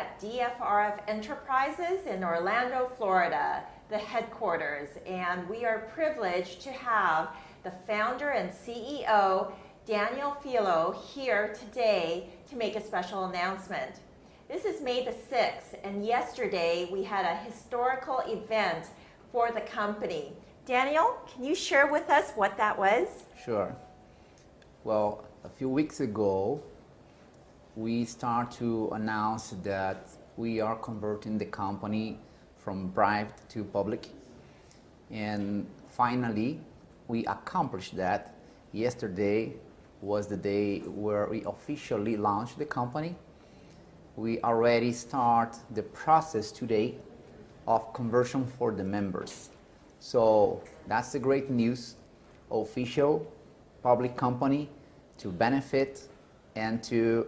at DFRF Enterprises in Orlando, Florida, the headquarters, and we are privileged to have the founder and CEO, Daniel Filho, here today to make a special announcement. This is May the 6th, and yesterday we had a historical event for the company. Daniel, can you share with us what that was? Sure. Well, a few weeks ago, we start to announce that we are converting the company from private to public. And finally, we accomplished that. Yesterday was the day where we officially launched the company. We already start the process today of conversion for the members. So that's the great news. Official public company to benefit and to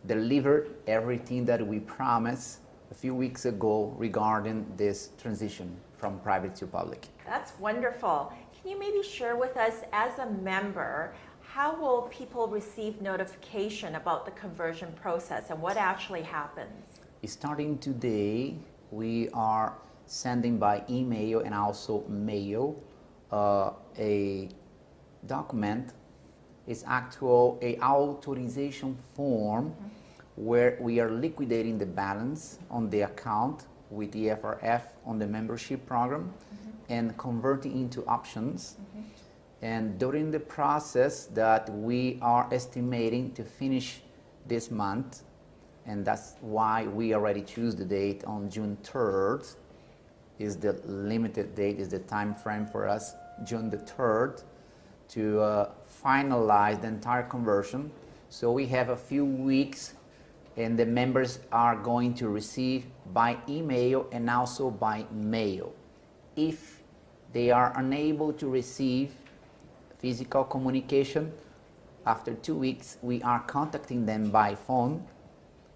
deliver everything that we promised a few weeks ago regarding this transition from private to public. That's wonderful. Can you maybe share with us, as a member, how will people receive notification about the conversion process and what actually happens? Starting today, we are sending by email and also mail a document. It's actually an authorization form where we are liquidating the balance on the account with the FRF on the membership program and converting into options. And during the process that we are estimating to finish this month, and that's why we already choose the date on June 3rd, is the limited date, is the time frame for us, June the 3rd, to finalize the entire conversion. So we have a few weeks, and the members are going to receive by email and also by mail. If they are unable to receive physical communication, after 2 weeks, we are contacting them by phone.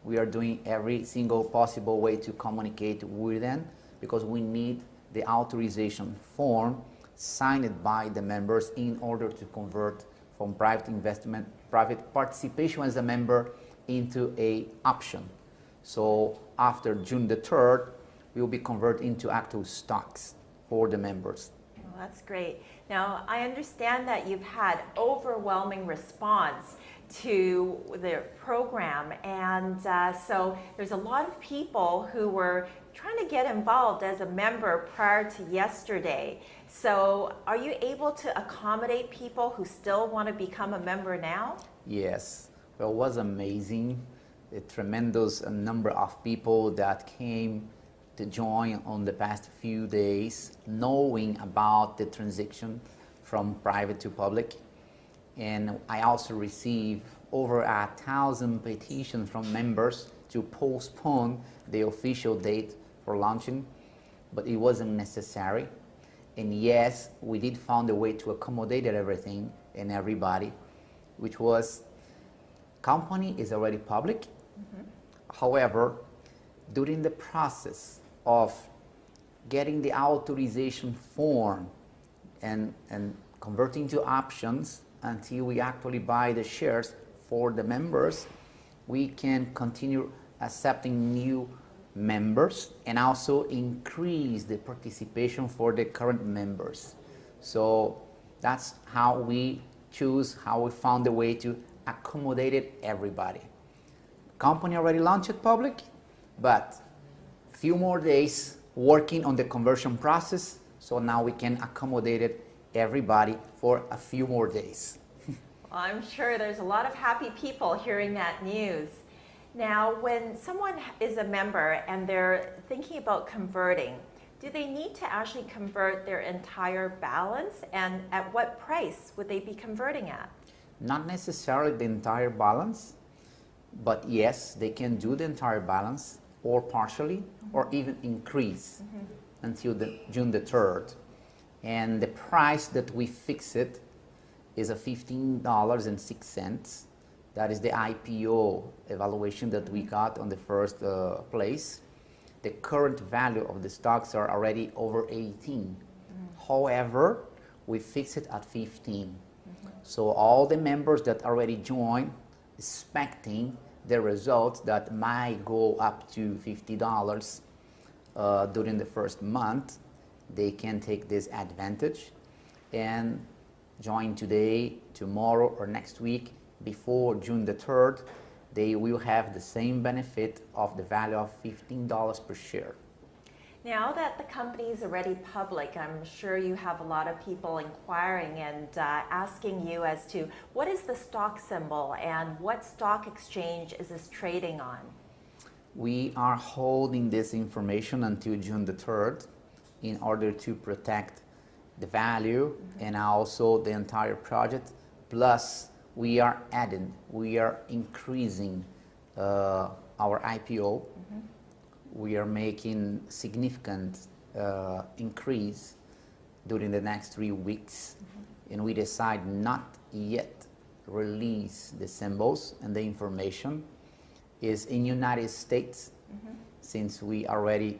We are doing every single possible way to communicate with them because we need the authorization form signed by the members in order to convert from private investment, private participation as a member into a option. So after June the 3rd, we will be converted into actual stocks for the members. Well, that's great. Now, I understand that you've had overwhelming response to the program, and so there's a lot of people who were trying to get involved as a member prior to yesterday. So are you able to accommodate people who still want to become a member now? Yes. Well, it was amazing. A tremendous number of people that came to join on the past few days, knowing about the transition from private to public. And I also received over 1,000 petitions from members to postpone the official date for launching, but it wasn't necessary. And yes, we did find a way to accommodate everything and everybody, which was, company is already public. However, during the process of getting the authorization form and converting to options until we actually buy the shares for the members, we can continue accepting new members and also increase the participation for the current members. So that's how we choose, how we found a way to accommodate everybody. Company already launched public, but few more days working on the conversion process, so now we can accommodate everybody for a few more days. Well, I'm sure there's a lot of happy people hearing that news. Now, when someone is a member and they're thinking about converting, do they need to actually convert their entire balance, and at what price would they be converting at? Not necessarily the entire balance, but yes, they can do the entire balance or partially or even increase until June the 3rd. And the price that we fix it is a $15.06. That is the IPO evaluation that we got on the first place. The current value of the stocks are already over 18. However, we fix it at 15. So all the members that already joined expecting the results that might go up to $50 during the first month, they can take this advantage and join today, tomorrow, or next week before June the 3rd. They will have the same benefit of the value of $15 per share. Now that the company is already public, I'm sure you have a lot of people inquiring and asking you as to what is the stock symbol and what stock exchange is this trading on? We are holding this information until June the 3rd in order to protect the value and also the entire project. Plus, we are increasing our IPO. We are making significant increase during the next 3 weeks, and we decide not yet release the symbols and the information is in United States, since we already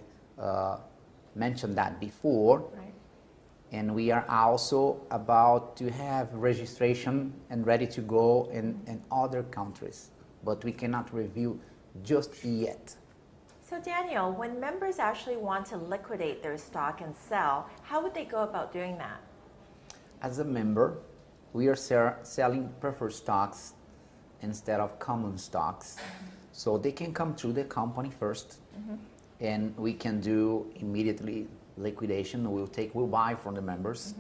mentioned that before. Right. And we are also about to have registration and ready to go in other countries, but we cannot review just yet. So Daniel, when members actually want to liquidate their stock and sell, how would they go about doing that? As a member, we are selling preferred stocks instead of common stocks. So they can come through the company first, and we can do immediately liquidation. We'll buy from the members.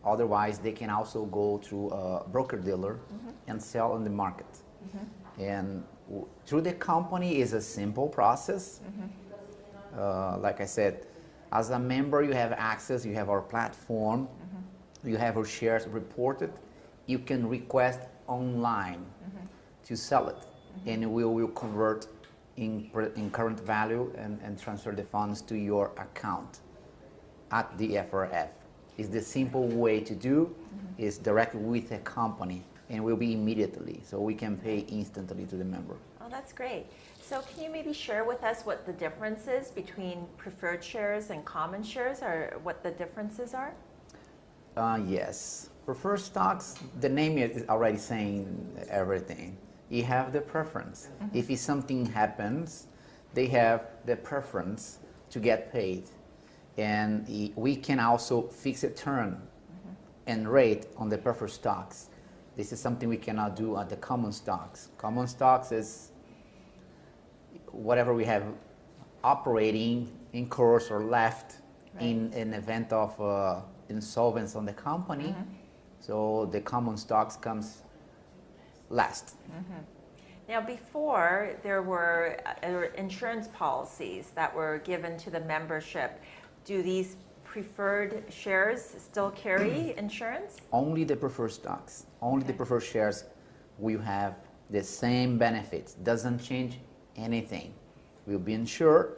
Otherwise, they can also go through a broker dealer and sell in the market. And through the company is a simple process. Like I said, as a member, you have access, you have our platform, you have our shares reported. You can request online to sell it, and we will convert in current value and transfer the funds to your account at the FRF. It's the simple way to do, is directly with a company, and will be immediately, so we can pay instantly to the member. Oh, that's great. So can you maybe share with us what the difference is between preferred shares and common shares, or what the differences are? Yes. Preferred stocks, the name is already saying everything. You have the preference. If something happens, they have the preference to get paid. And we can also fix a term and rate on the preferred stocks. This is something we cannot do at the common stocks. Common stocks is whatever we have operating in course or left in an event of insolvency on the company. So the common stocks comes last. Now, before, there were insurance policies that were given to the membership. Do these preferred shares still carry insurance? Only the preferred stocks, only the preferred shares will have the same benefits. Doesn't change anything. Will be insured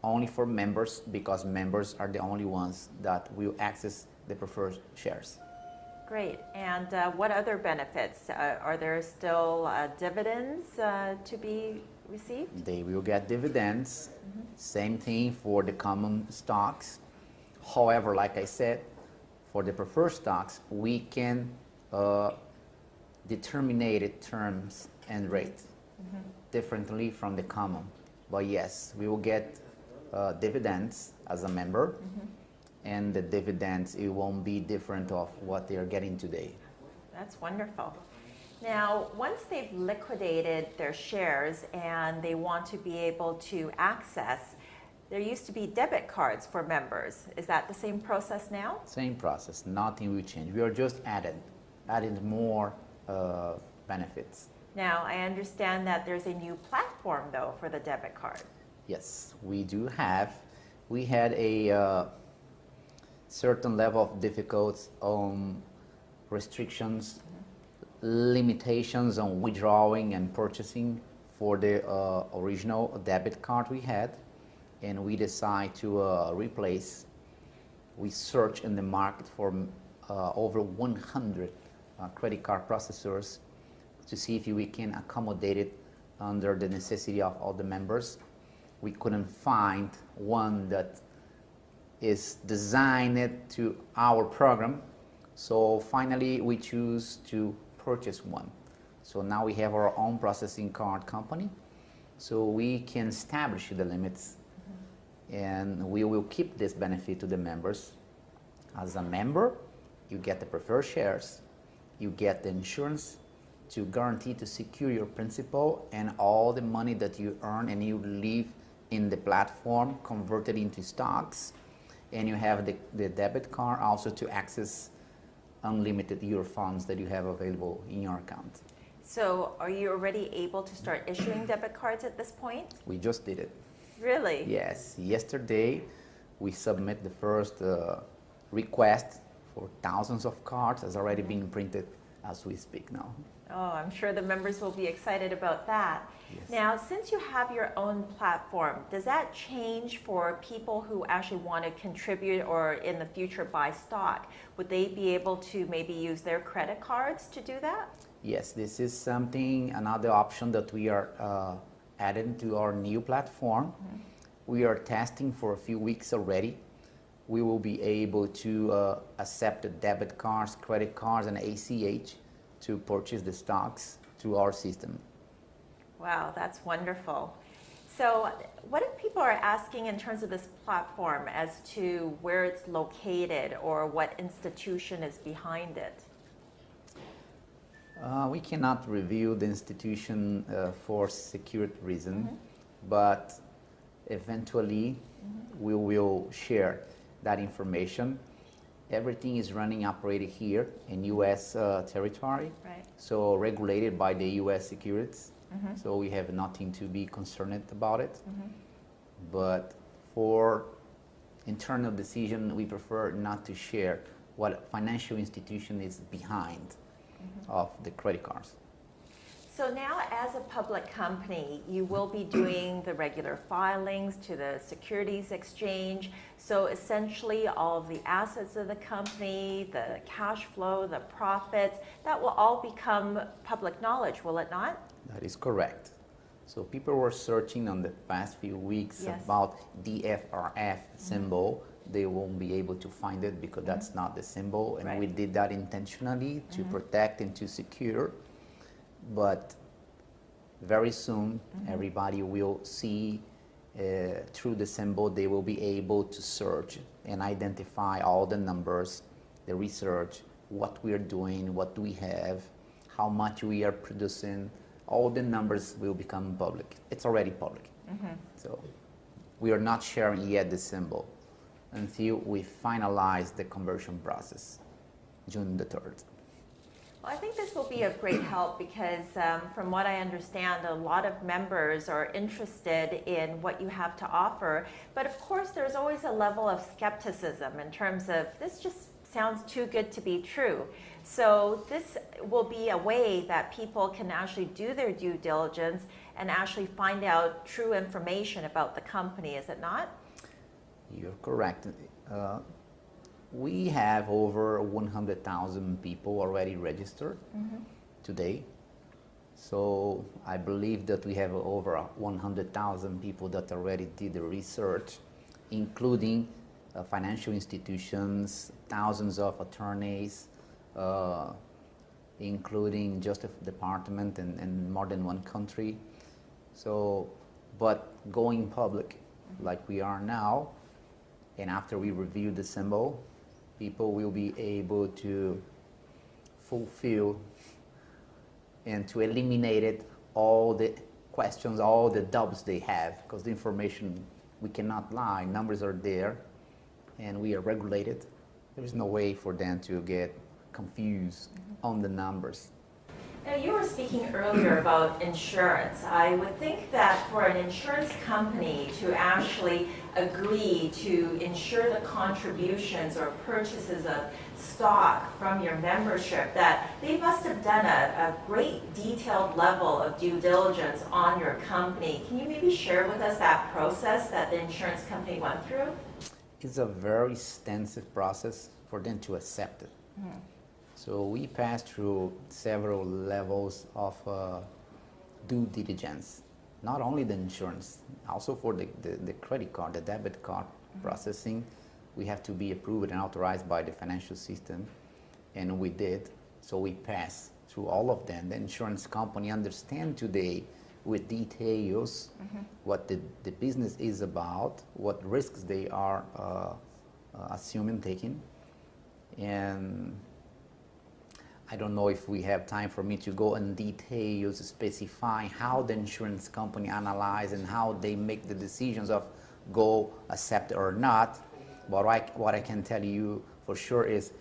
only for members, because members are the only ones that will access the preferred shares. Great. And what other benefits? Are there still dividends to be received? They will get dividends. Same thing for the common stocks. However, like I said, for the preferred stocks, we can determine terms and rate differently from the common. But yes, we will get dividends as a member. And the dividends, it won't be different of what they are getting today. That's wonderful. Now, once they've liquidated their shares and they want to be able to access, there used to be debit cards for members. Is that the same process now? Same process, nothing will change. We are just adding more benefits. Now, I understand that there's a new platform, though, for the debit card. Yes, we do have. We had a certain level of difficulty on restrictions, limitations on withdrawing and purchasing for the original debit card we had, and we decide to replace. We search in the market for over 100 credit card processors to see if we can accommodate it under the necessity of all the members. We couldn't find one that is designed to our program, so finally we choose to purchase one. So now we have our own processing card company, so we can establish the limits, and we will keep this benefit to the members. As a member, you get the preferred shares, you get the insurance to guarantee to secure your principal and all the money that you earn and you leave in the platform converted into stocks, and you have the debit card also to access unlimited your funds that you have available in your account. So are you already able to start issuing debit cards at this point? We just did it. Really? Yes, yesterday we submit the first request for thousands of cards has already been printed as we speak now. Oh, I'm sure the members will be excited about that. Yes. Now, since you have your own platform, does that change for people who actually want to contribute or in the future buy stock? Would they be able to maybe use their credit cards to do that? Yes, this is something, another option that we are adding to our new platform. We are testing for a few weeks already. We will be able to accept the debit cards, credit cards, and ACH to purchase the stocks through our system. Wow, that's wonderful. So what if people are asking in terms of this platform as to where it's located or what institution is behind it? We cannot reveal the institution for security reason, but eventually we will share that information. Everything is operated here in U.S. territory, Right. so regulated by the U.S. securities. So we have nothing to be concerned about it. But for internal decision, we prefer not to share what financial institution is behind of the credit cards. So now as a public company, you will be doing the regular filings to the Securities Exchange. So essentially all of the assets of the company, the cash flow, the profits, that will all become public knowledge, will it not? That is correct. So people were searching on the past few weeks Yes. about DFRF symbol. They won't be able to find it because that's not the symbol, and we Right. did that intentionally to protect and to secure. But very soon, everybody will see through the symbol. They will be able to search and identify all the numbers, the research, what we are doing, what we have, how much we are producing. All the numbers will become public. It's already public. So we are not sharing yet the symbol until we finalize the conversion process, June the 3rd. Well, I think this will be of great help because from what I understand, a lot of members are interested in what you have to offer. But of course, there's always a level of skepticism in terms of this just sounds too good to be true. So this will be a way that people can actually do their due diligence and actually find out true information about the company, is it not? You're correct. We have over 100,000 people already registered today. So I believe that we have over 100,000 people that already did the research, including financial institutions, thousands of attorneys, including Justice Department in more than one country. So, but going public like we are now, and after we review the symbol, people will be able to fulfill and to eliminate it, all the questions, all the doubts they have, because the information, we cannot lie, numbers are there, and we are regulated. There is no way for them to get confused on the numbers. Now, you were speaking earlier about insurance. I would think that for an insurance company to actually agree to insure the contributions or purchases of stock from your membership, that they must have done a great detailed level of due diligence on your company. Can you maybe share with us that process that the insurance company went through? It's a very extensive process for them to accept it. So we passed through several levels of due diligence, not only the insurance, also for the credit card, the debit card processing. We have to be approved and authorized by the financial system, and we did. So we passed through all of them. The insurance company understand today with details what the business is about, what risks they are assuming, taking. And I don't know if we have time for me to go in details specifying how the insurance company analyze and how they make the decisions of go accept or not. But what I can tell you for sure is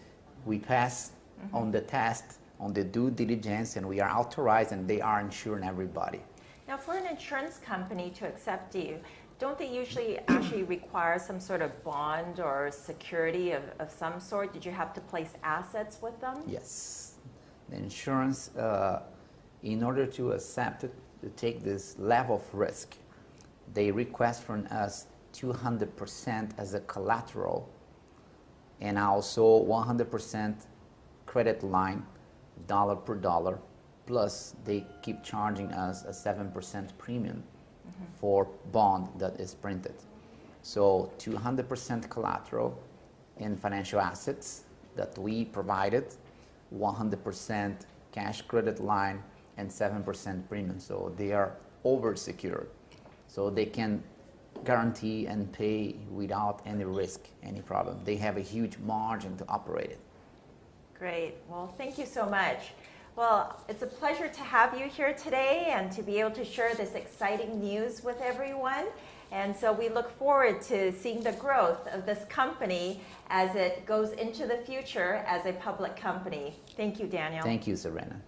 we pass on the test, on the due diligence, and we are authorized and they are insuring everybody. Now, for an insurance company to accept you, don't they usually actually require some sort of bond or security of some sort? Did you have to place assets with them? Yes. The insurance, in order to accept it, to take this level of risk, they request from us 200% as a collateral and also 100% credit line, dollar per dollar, plus they keep charging us a 7% premium for bond that is printed. So 200% collateral in financial assets that we provided, 100% cash credit line, and 7% premium. So they are over secured. So they can guarantee and pay without any risk, any problem. They have a huge margin to operate it. Great. Well, thank you so much. Well, it's a pleasure to have you here today and to be able to share this exciting news with everyone. And so we look forward to seeing the growth of this company as it goes into the future as a public company. Thank you, Daniel. Thank you, Serena.